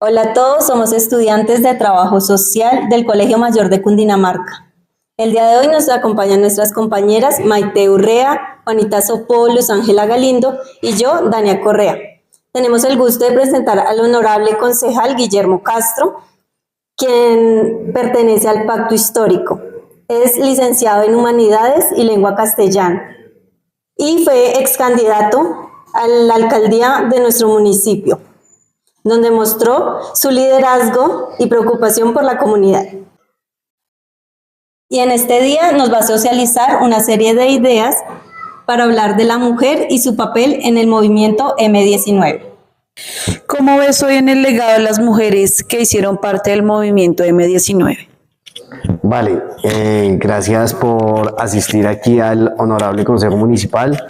Hola a todos, somos estudiantes de Trabajo Social del Colegio Mayor de Cundinamarca. El día de hoy nos acompañan nuestras compañeras Maite Urrea, Juanita Sopó, Luz Ángela Galindo y yo, Dania Correa. Tenemos el gusto de presentar al honorable concejal Guillermo Castro, quien pertenece al Pacto Histórico. Es licenciado en Humanidades y Lengua Castellana y fue ex candidato a la alcaldía de nuestro municipio, donde mostró su liderazgo y preocupación por la comunidad. Y en este día nos va a socializar una serie de ideas para hablar de la mujer y su papel en el movimiento M19. ¿Cómo ves hoy en el legado de las mujeres que hicieron parte del movimiento M19? Vale, gracias por asistir aquí al Honorable Consejo Municipal.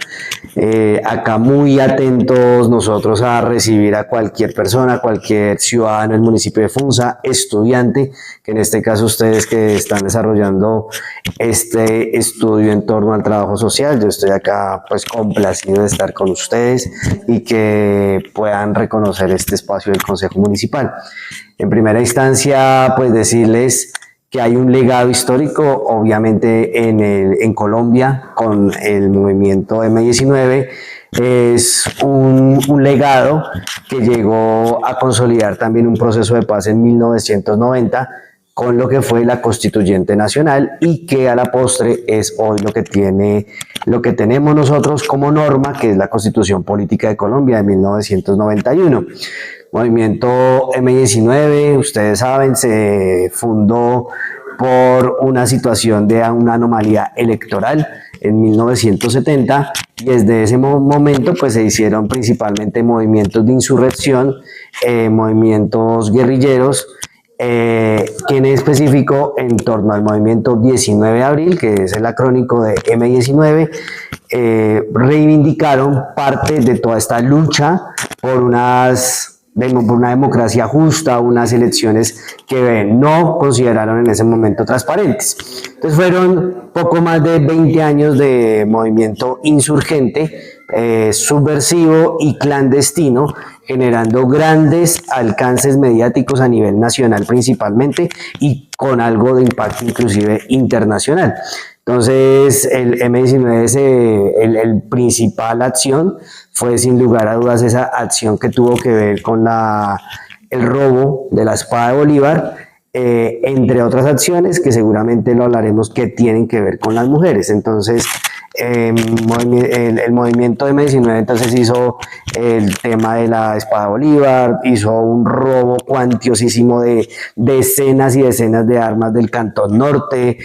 Acá muy atentos nosotros a recibir a cualquier persona, cualquier ciudadano del municipio de Funza, estudiante, que en este caso ustedes que están desarrollando este estudio en torno al trabajo social. Yo estoy acá pues complacido de estar con ustedes y que puedan reconocer este espacio del Consejo Municipal. En primera instancia, pues decirles que hay un legado histórico, obviamente en Colombia, con el movimiento M19, es un legado que llegó a consolidar también un proceso de paz en 1990, con lo que fue la Constituyente Nacional y que a la postre es hoy lo que tenemos nosotros como norma, que es la Constitución Política de Colombia de 1991. Movimiento M19, ustedes saben, se fundó por una situación de una anomalía electoral en 1970 y desde ese momento pues se hicieron principalmente movimientos de insurrección, movimientos guerrilleros, que en específico en torno al movimiento 19 de abril, que es el acrónico de M19, reivindicaron parte de toda esta lucha por una democracia justa, unas elecciones que no consideraron en ese momento transparentes. Entonces fueron poco más de 20 años de movimiento insurgente, subversivo y clandestino, generando grandes alcances mediáticos a nivel nacional principalmente y con algo de impacto inclusive internacional. Entonces el M19, el principal acción fue sin lugar a dudas esa acción que tuvo que ver con el robo de la espada de Bolívar, entre otras acciones que seguramente lo hablaremos que tienen que ver con las mujeres. Entonces el movimiento de M19 entonces hizo el tema de la espada de Bolívar, hizo un robo cuantiosísimo de decenas y decenas de armas del Cantón Norte,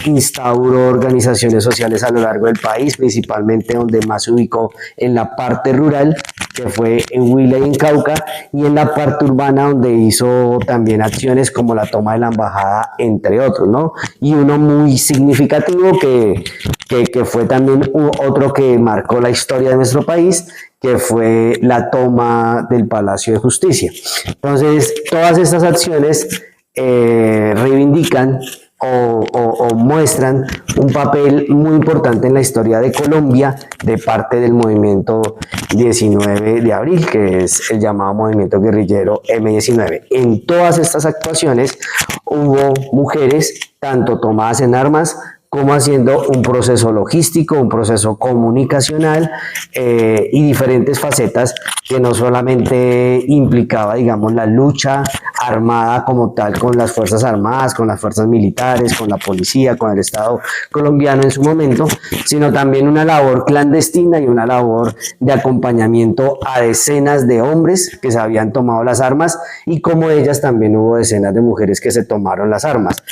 instauró organizaciones sociales a lo largo del país, principalmente donde más se ubicó en la parte rural, que fue en Huila y en Cauca, y en la parte urbana donde hizo también acciones como la toma de la embajada, entre otros, ¿no? Y uno muy significativo que fue también otro que marcó la historia de nuestro país, que fue la toma del Palacio de Justicia. Entonces, todas estas acciones reivindican o muestran un papel muy importante en la historia de Colombia de parte del movimiento 19 de abril, que es el llamado movimiento guerrillero M19. En todas estas actuaciones hubo mujeres tanto tomadas en armas como haciendo un proceso logístico, un proceso comunicacional, y diferentes facetas que no solamente implicaba, digamos, la lucha armada como tal con las Fuerzas Armadas, con las fuerzas militares, con la policía, con el Estado colombiano en su momento, sino también una labor clandestina y una labor de acompañamiento a decenas de hombres que se habían tomado las armas, y como ellas también hubo decenas de mujeres que se tomaron las armas.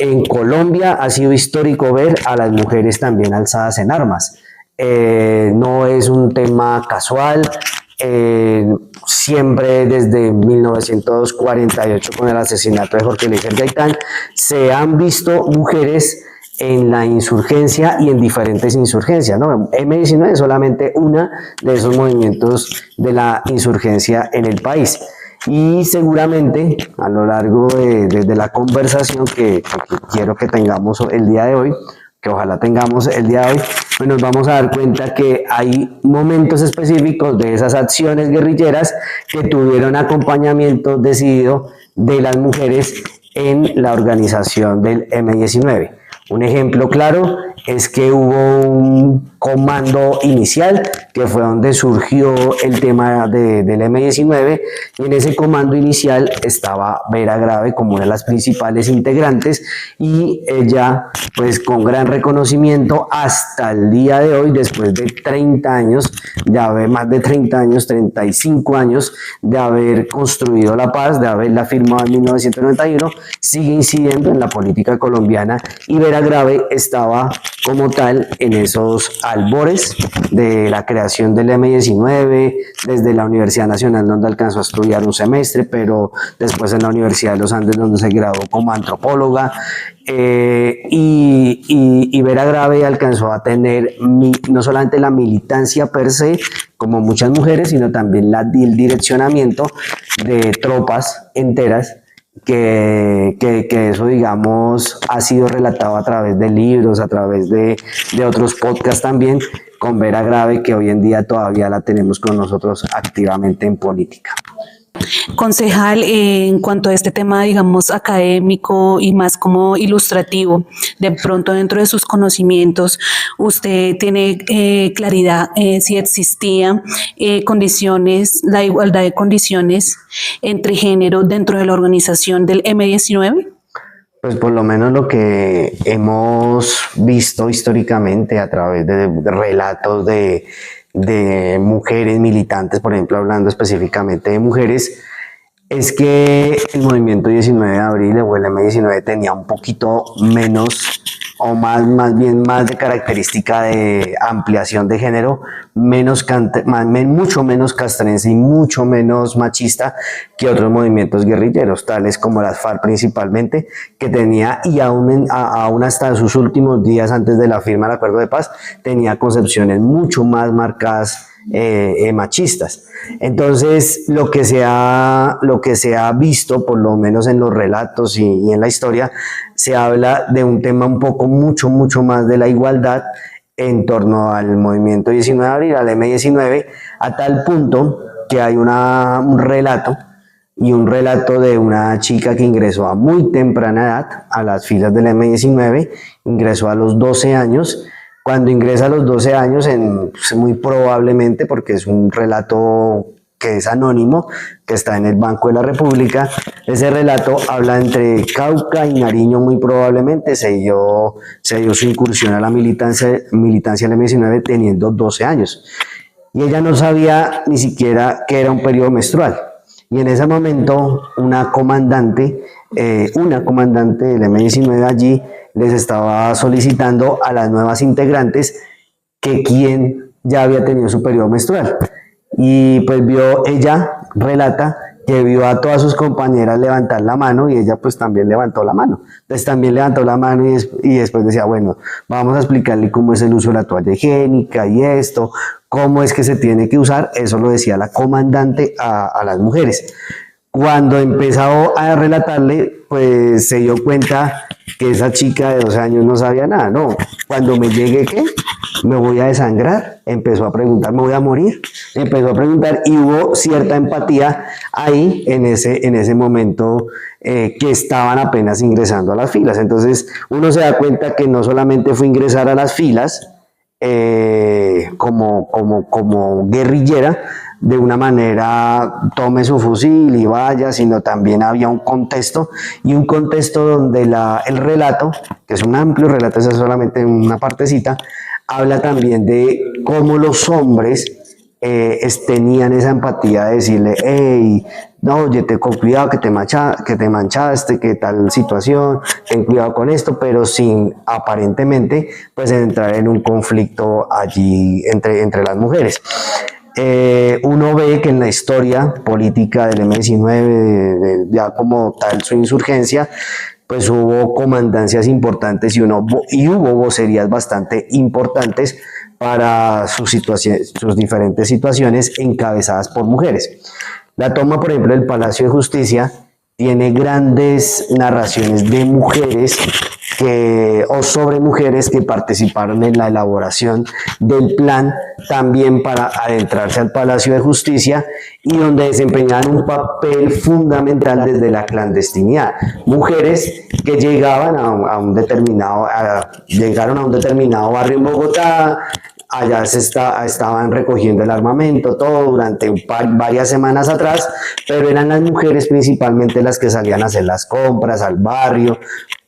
En Colombia ha sido histórico ver a las mujeres también alzadas en armas. No es un tema casual. Siempre desde 1948, con el asesinato de Jorge Eliezer Gaitán, se han visto mujeres en la insurgencia y en diferentes insurgencias, ¿no? M19 es solamente una de esos movimientos de la insurgencia en el país. Y seguramente a lo largo de la conversación que quiero que tengamos el día de hoy, que ojalá tengamos el día de hoy, pues nos vamos a dar cuenta que hay momentos específicos de esas acciones guerrilleras que tuvieron acompañamiento decidido de las mujeres en la organización del M-19. Un ejemplo claro es que hubo un comando inicial que fue donde surgió el tema del M-19, y en ese comando inicial estaba Vera Grave como una de las principales integrantes, y ella pues con gran reconocimiento hasta el día de hoy, después de 30 años, más de 30 años, 35 años de haber construido la paz, de haberla firmado en 1991, sigue incidiendo en la política colombiana, y Vera Grave estaba como tal en esos albores de la creación del M-19, desde la Universidad Nacional, donde alcanzó a estudiar un semestre, pero después en la Universidad de los Andes, donde se graduó como antropóloga, y Vera Grave alcanzó a tener no solamente la militancia per se, como muchas mujeres, sino también el direccionamiento de tropas enteras, que eso, digamos, ha sido relatado a través de libros, a través de otros podcasts también, con Vera Grave, que hoy en día todavía la tenemos con nosotros activamente en política. Concejal, en cuanto a este tema, digamos, académico y más como ilustrativo, de pronto dentro de sus conocimientos, ¿usted tiene claridad si existía condiciones, la igualdad de condiciones entre género dentro de la organización del M-19? Pues por lo menos lo que hemos visto históricamente a través de relatos de mujeres militantes, por ejemplo, hablando específicamente de mujeres, es que el movimiento 19 de abril o el M-19 tenía un poquito menos, o más bien más de característica de ampliación de género, mucho menos castrense y mucho menos machista que otros movimientos guerrilleros, tales como las FARC principalmente, que tenía, y aún hasta sus últimos días antes de la firma del acuerdo de paz, tenía concepciones mucho más marcadas machistas. Entonces, lo que se ha visto, por lo menos en los relatos y en la historia, se habla de un tema mucho más de la igualdad en torno al movimiento 19 de abril, al M-19, a tal punto que hay un relato de una chica que ingresó a muy temprana edad a las filas del M-19, ingresó a los 12 años. Cuando ingresa a los 12 años, muy probablemente, porque es un relato que es anónimo, que está en el Banco de la República, ese relato habla entre Cauca y Nariño, muy probablemente se dio su incursión a la militancia del M-19 teniendo 12 años. Y ella no sabía ni siquiera que era un periodo menstrual. Y en ese momento una comandante del M-19 allí les estaba solicitando a las nuevas integrantes que quien ya había tenido su periodo menstrual. Y pues ella relata que vio a todas sus compañeras levantar la mano, y ella pues también levantó la mano. Entonces también levantó la mano y después decía, bueno, vamos a explicarle cómo es el uso de la toalla higiénica y esto, cómo es que se tiene que usar. Eso lo decía la comandante a las mujeres. Cuando empezó a relatarle, pues se dio cuenta que esa chica de 12 años no sabía nada. No, cuando me llegue, ¿qué? Me voy a desangrar. Empezó a preguntar, ¿me voy a morir? Empezó a preguntar, y hubo cierta empatía ahí en ese momento que estaban apenas ingresando a las filas. Entonces uno se da cuenta que no solamente fue ingresar a las filas como guerrillera, de una manera tome su fusil y vaya, sino también había un contexto, y un contexto donde el relato, que es un amplio relato, es solamente una partecita, habla también de cómo los hombres tenían esa empatía de decirle, hey, no, oye, con cuidado que te manchaste, que tal situación, ten cuidado con esto, pero sin aparentemente pues entrar en un conflicto allí entre las mujeres. Uno ve que en la historia política del M-19, ya como tal su insurgencia, pues hubo comandancias importantes y hubo vocerías bastante importantes para sus diferentes situaciones encabezadas por mujeres. La toma, por ejemplo, del Palacio de Justicia tiene grandes narraciones de mujeres o sobre mujeres que participaron en la elaboración del plan, también para adentrarse al Palacio de Justicia, y donde desempeñaban un papel fundamental desde la clandestinidad. Mujeres que llegaban llegaron a un determinado barrio en Bogotá. Allá estaban recogiendo el armamento, todo durante varias semanas atrás, pero eran las mujeres principalmente las que salían a hacer las compras al barrio,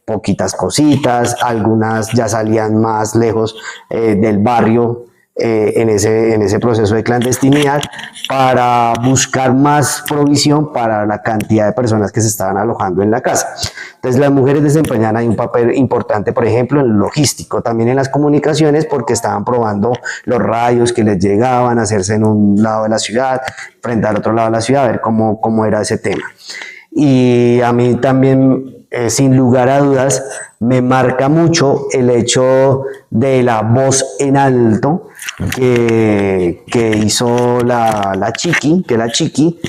poquitas cositas, algunas ya salían más lejos del barrio en ese proceso de clandestinidad para buscar más provisión para la cantidad de personas que se estaban alojando en la casa. Entonces las mujeres desempeñan ahí un papel importante, por ejemplo, en lo logístico, también en las comunicaciones, porque estaban probando los radios que les llegaban, a hacerse en un lado de la ciudad, frente al otro lado de la ciudad, a ver cómo era ese tema. Y a mí también, sin lugar a dudas, me marca mucho el hecho de la voz en alto que hizo la Chiqui, que la Chiqui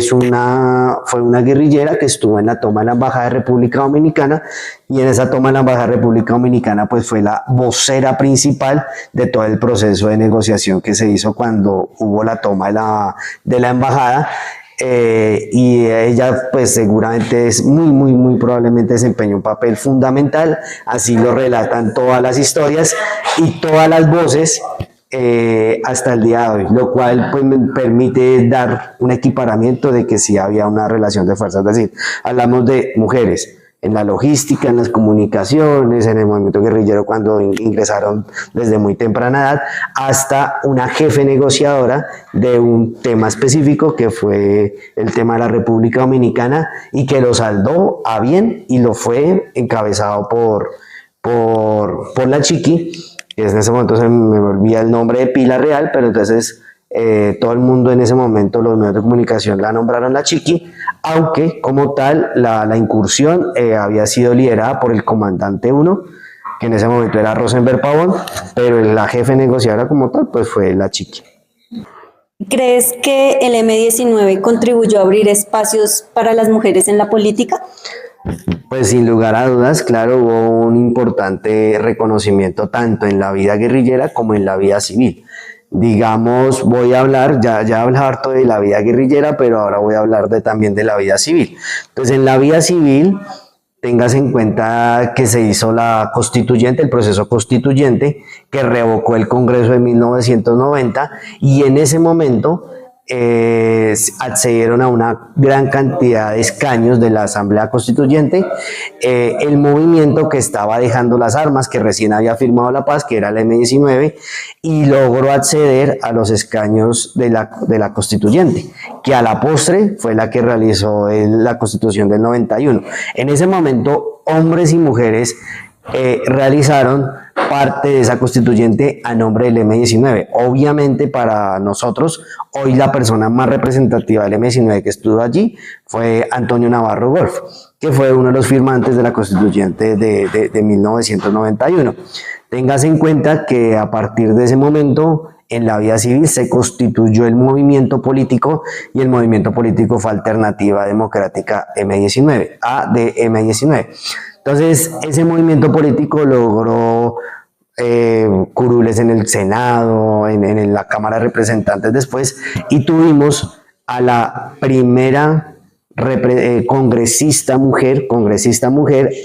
fue una guerrillera que estuvo en la toma de la Embajada de República Dominicana, y en esa toma de la Embajada de República Dominicana pues fue la vocera principal de todo el proceso de negociación que se hizo cuando hubo la toma de la embajada. Y ella pues seguramente muy probablemente desempeñó un papel fundamental, así lo relatan todas las historias y todas las voces hasta el día de hoy, lo cual pues me permite dar un equiparamiento de que sí había una relación de fuerzas. Es decir, hablamos de mujeres en la logística, en las comunicaciones, en el movimiento guerrillero cuando ingresaron desde muy temprana edad, hasta una jefe negociadora de un tema específico que fue el tema de la República Dominicana, y que lo saldó a bien, y lo fue encabezado por la Chiqui, que en ese momento se me olvida el nombre de pila real, pero entonces todo el mundo en ese momento, los medios de comunicación la nombraron la Chiqui, aunque como tal la incursión había sido liderada por el comandante 1, que en ese momento era Rosenberg Pavón, pero la jefe negociadora como tal pues fue la Chiqui. ¿Crees que el M-19 contribuyó a abrir espacios para las mujeres en la política? Pues sin lugar a dudas, claro, hubo un importante reconocimiento tanto en la vida guerrillera como en la vida civil. Digamos, voy a hablar, ya he hablado harto de la vida guerrillera, pero ahora voy a hablar también de la vida civil. Entonces, en la vida civil, tengas en cuenta que se hizo la constituyente, el proceso constituyente, que revocó el Congreso de 1990, y en ese momento accedieron a una gran cantidad de escaños de la Asamblea Constituyente el movimiento que estaba dejando las armas, que recién había firmado la paz, que era el M-19, y logró acceder a los escaños de la Constituyente, que a la postre fue la que realizó la Constitución del 91. En ese momento, hombres y mujeres realizaron parte de esa constituyente a nombre del M-19. Obviamente para nosotros, hoy la persona más representativa del M-19 que estuvo allí fue Antonio Navarro Wolf, que fue uno de los firmantes de la constituyente de 1991. Tengas en cuenta que a partir de ese momento, en la vida civil se constituyó el movimiento político, y el movimiento político fue Alternativa Democrática M-19, ADM-19. Entonces, ese movimiento político logró curules en el Senado, en la Cámara de Representantes después, y tuvimos a la primera congresista mujer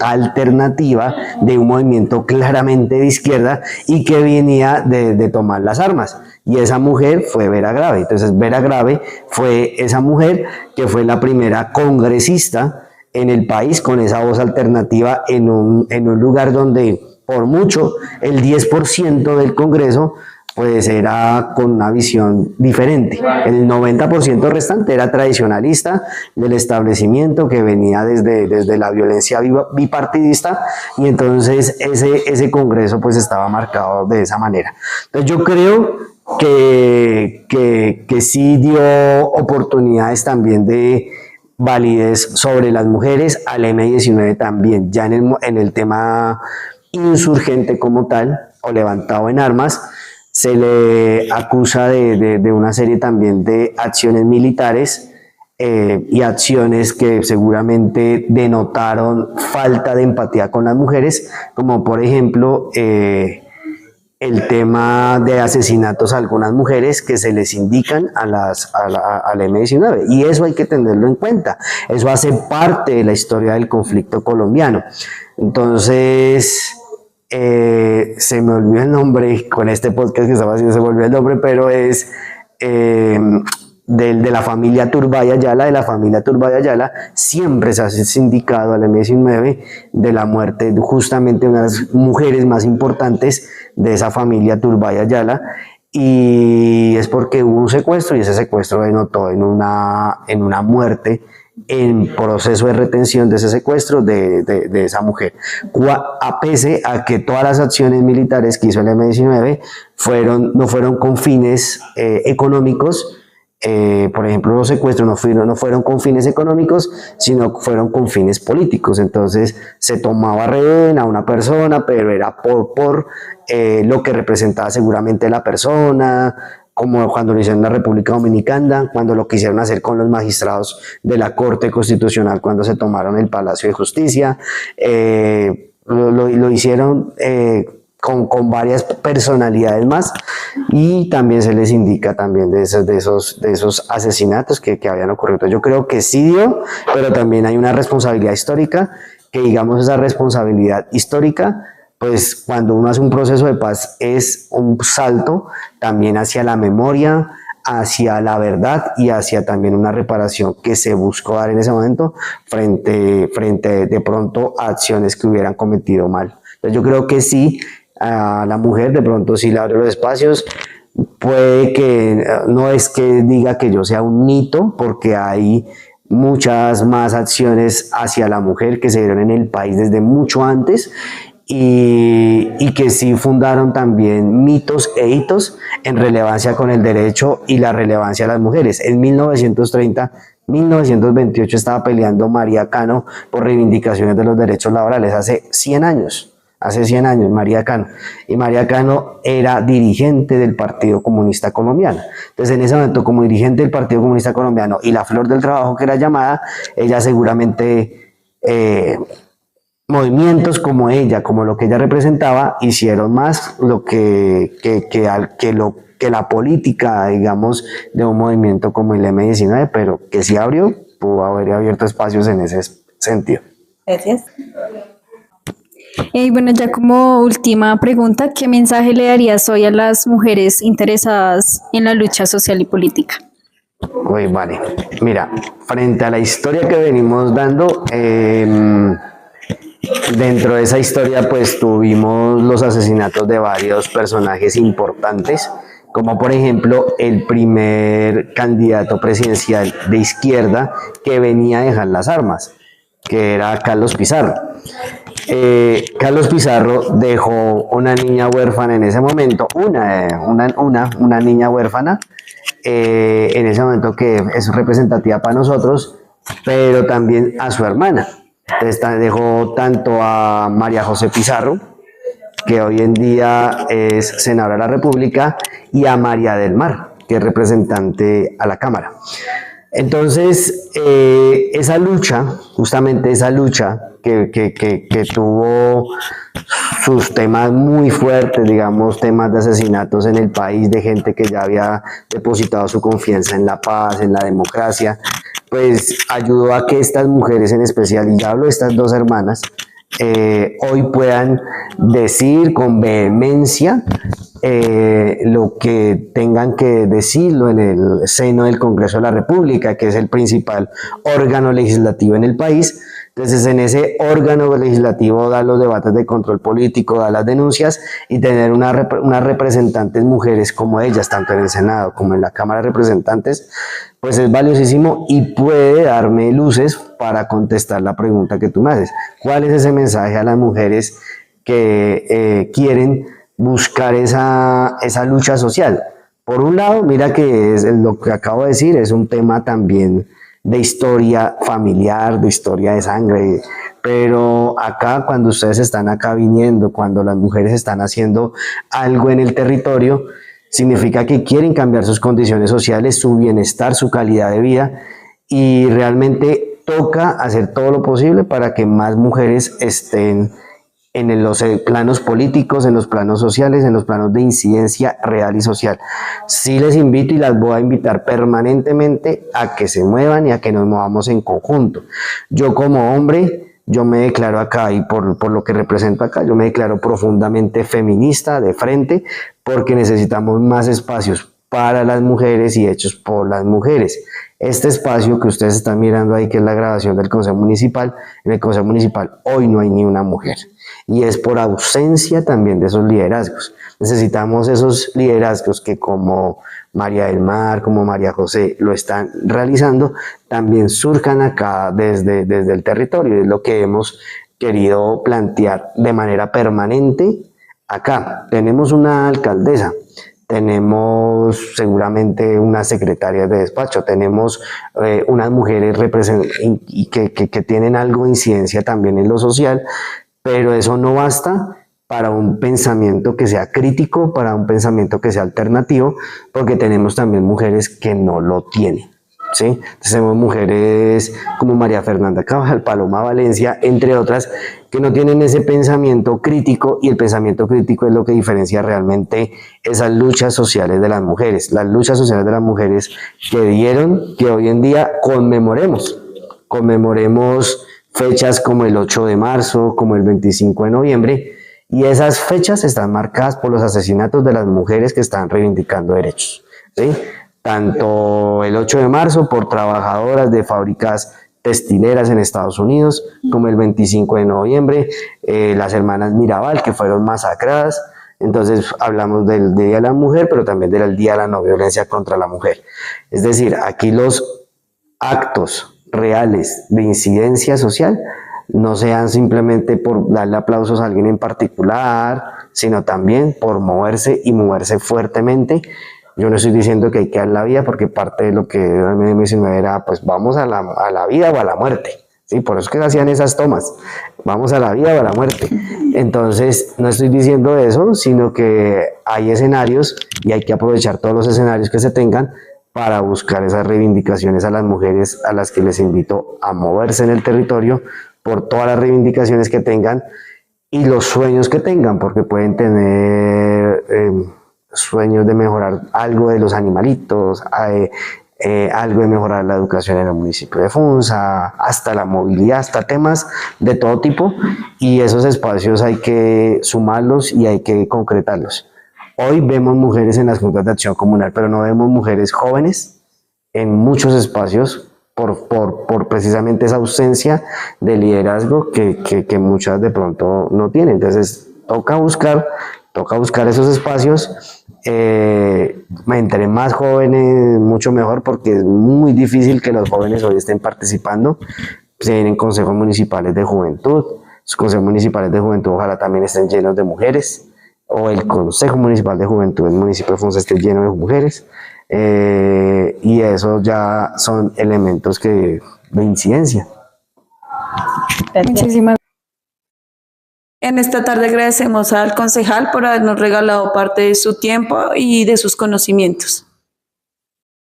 alternativa de un movimiento claramente de izquierda y que venía de tomar las armas, y esa mujer fue Vera Grave. Entonces Vera Grave fue esa mujer que fue la primera congresista en el país con esa voz alternativa en un lugar donde por mucho el 10% del Congreso pues era con una visión diferente. El 90% restante era tradicionalista del establecimiento, que venía desde la violencia bipartidista, y entonces ese Congreso pues estaba marcado de esa manera. Entonces yo creo que sí dio oportunidades también de validez sobre las mujeres al M-19 también, ya en el tema insurgente como tal, o levantado en armas. Se le acusa de una serie también de acciones militares y acciones que seguramente denotaron falta de empatía con las mujeres, como por ejemplo el tema de asesinatos a algunas mujeres que se les indican al M-19, y eso hay que tenerlo en cuenta. Eso hace parte de la historia del conflicto colombiano. Entonces, se me olvidó el nombre, con este podcast que estaba haciendo se me olvidó el nombre, pero es de la familia Turbay Ayala. De la familia Turbay Ayala siempre se ha sindicado al M-19 de la muerte justamente de unas mujeres más importantes de esa familia Turbay Ayala, y es porque hubo un secuestro, y ese secuestro denotó en una muerte en proceso de retención de ese secuestro de esa mujer. A pese a que todas las acciones militares que hizo el M-19 no fueron con fines económicos. Por ejemplo, los secuestros no fueron con fines económicos, sino fueron con fines políticos. Entonces se tomaba rehén a una persona, pero era por lo que representaba seguramente la persona, como cuando lo hicieron en la República Dominicana, cuando lo quisieron hacer con los magistrados de la Corte Constitucional, cuando se tomaron el Palacio de Justicia. Lo hicieron con varias personalidades más, y también se les indica también de esos asesinatos que habían ocurrido. Entonces, yo creo que sí dio, pero también hay una responsabilidad histórica, que digamos esa responsabilidad histórica, pues cuando uno hace un proceso de paz es un salto también hacia la memoria, hacia la verdad y hacia también una reparación que se buscó dar en ese momento frente de pronto a acciones que hubieran cometido mal. Entonces yo creo que sí, a la mujer de pronto sí le abre los espacios. Puede que no es que diga que yo sea un mito, porque hay muchas más acciones hacia la mujer que se dieron en el país desde mucho antes, y que sí fundaron también mitos e hitos en relevancia con el derecho y la relevancia de las mujeres. En 1928 estaba peleando María Cano por reivindicaciones de los derechos laborales, hace 100 años, María Cano. Y María Cano era dirigente del Partido Comunista Colombiano. Entonces, en ese momento, como dirigente del Partido Comunista Colombiano y la flor del trabajo que era llamada, ella seguramente, movimientos como ella, como lo que ella representaba, hicieron más lo que la política, digamos, de un movimiento como el M-19, pero que sí pudo haber abierto espacios en ese sentido. Gracias. Y bueno, ya como última pregunta, ¿qué mensaje le darías hoy a las mujeres interesadas en la lucha social y política? Uy, vale. Mira, frente a la historia que venimos dando, dentro de esa historia pues tuvimos los asesinatos de varios personajes importantes, como por ejemplo el primer candidato presidencial de izquierda que venía a dejar las armas, que era Carlos Pizarro. Carlos Pizarro dejó una niña huérfana en ese momento, una niña huérfana en ese momento, que es representativa para nosotros, pero también a su hermana. Entonces dejó tanto a María José Pizarro, que hoy en día es senadora de la República, y a María del Mar, que es representante a la Cámara. Entonces, esa lucha, justamente esa lucha que tuvo sus temas muy fuertes, digamos, temas de asesinatos en el país, de gente que ya había depositado su confianza en la paz, en la democracia, pues ayudó a que estas mujeres en especial, y ya hablo de estas dos hermanas, hoy puedan decir con vehemencia lo que tengan que decirlo en el seno del Congreso de la República, que es el principal órgano legislativo en el país. Entonces, en ese órgano legislativo da los debates de control político, da las denuncias, y tener unas representantes mujeres como ellas, tanto en el Senado como en la Cámara de Representantes, pues es valiosísimo y puede darme luces para contestar la pregunta que tú me haces. ¿Cuál es ese mensaje a las mujeres que quieren buscar esa lucha social? Por un lado, mira que lo que acabo de decir es un tema también de historia familiar, de historia de sangre, pero acá, cuando ustedes están acá viniendo, cuando las mujeres están haciendo algo en el territorio, significa que quieren cambiar sus condiciones sociales, su bienestar, su calidad de vida, y realmente toca hacer todo lo posible para que más mujeres estén en los planos políticos, en los planos sociales, en los planos de incidencia real y social. Sí les invito y las voy a invitar permanentemente a que se muevan y a que nos movamos en conjunto. Yo como hombre, yo me declaro acá y por lo que represento acá, yo me declaro profundamente feminista de frente porque necesitamos más espacios para las mujeres y hechos por las mujeres. Este espacio que ustedes están mirando ahí, que es la grabación del Consejo Municipal, en el Consejo Municipal hoy no hay ni una mujer. Y es por ausencia también de esos liderazgos. Necesitamos esos liderazgos que como María del Mar, como María José lo están realizando, también surjan acá desde el territorio. Es lo que hemos querido plantear de manera permanente acá. Tenemos una alcaldesa, tenemos seguramente unas secretarias de despacho, tenemos unas mujeres que tienen algo de incidencia también en lo social, pero eso no basta para un pensamiento que sea crítico, para un pensamiento que sea alternativo, porque tenemos también mujeres que no lo tienen, ¿sí? Entonces tenemos mujeres como María Fernanda Cabal, Paloma Valencia, entre otras, que no tienen ese pensamiento crítico, y el pensamiento crítico es lo que diferencia realmente esas luchas sociales de las mujeres, las luchas sociales de las mujeres que dieron que hoy en día conmemoremos fechas como el 8 de marzo, como el 25 de noviembre, y esas fechas están marcadas por los asesinatos de las mujeres que están reivindicando derechos, ¿sí? Tanto el 8 de marzo por trabajadoras de fábricas textileras en Estados Unidos, como el 25 de noviembre, las hermanas Mirabal, que fueron masacradas. Entonces hablamos del Día de la Mujer, pero también del Día de la No Violencia contra la Mujer. Es decir, aquí los actos reales de incidencia social no sean simplemente por darle aplausos a alguien en particular, sino también por moverse y moverse fuertemente. Yo no estoy diciendo que hay que dar la vida, porque parte de lo que en el 19 era, pues vamos a la vida o a la muerte, ¿sí? Por eso es que hacían esas tomas, vamos a la vida o a la muerte. Entonces, no estoy diciendo eso, sino que hay escenarios y hay que aprovechar todos los escenarios que se tengan para buscar esas reivindicaciones a las mujeres, a las que les invito a moverse en el territorio por todas las reivindicaciones que tengan y los sueños que tengan, porque pueden tener sueños de mejorar algo de los animalitos, algo de mejorar la educación en el municipio de Funza, hasta la movilidad, hasta temas de todo tipo, y esos espacios hay que sumarlos y hay que concretarlos. Hoy vemos mujeres en las juntas de acción comunal, pero no vemos mujeres jóvenes en muchos espacios por precisamente esa ausencia de liderazgo que muchas de pronto no tienen. Entonces toca buscar esos espacios, entre más jóvenes mucho mejor, porque es muy difícil que los jóvenes hoy estén participando. Se vienen consejos municipales de juventud, los consejos municipales de juventud ojalá también estén llenos de mujeres, o el Consejo Municipal de Juventud del municipio de Funza esté lleno de mujeres, y esos ya son elementos de incidencia. Muchísimas En esta tarde agradecemos al concejal por habernos regalado parte de su tiempo y de sus conocimientos.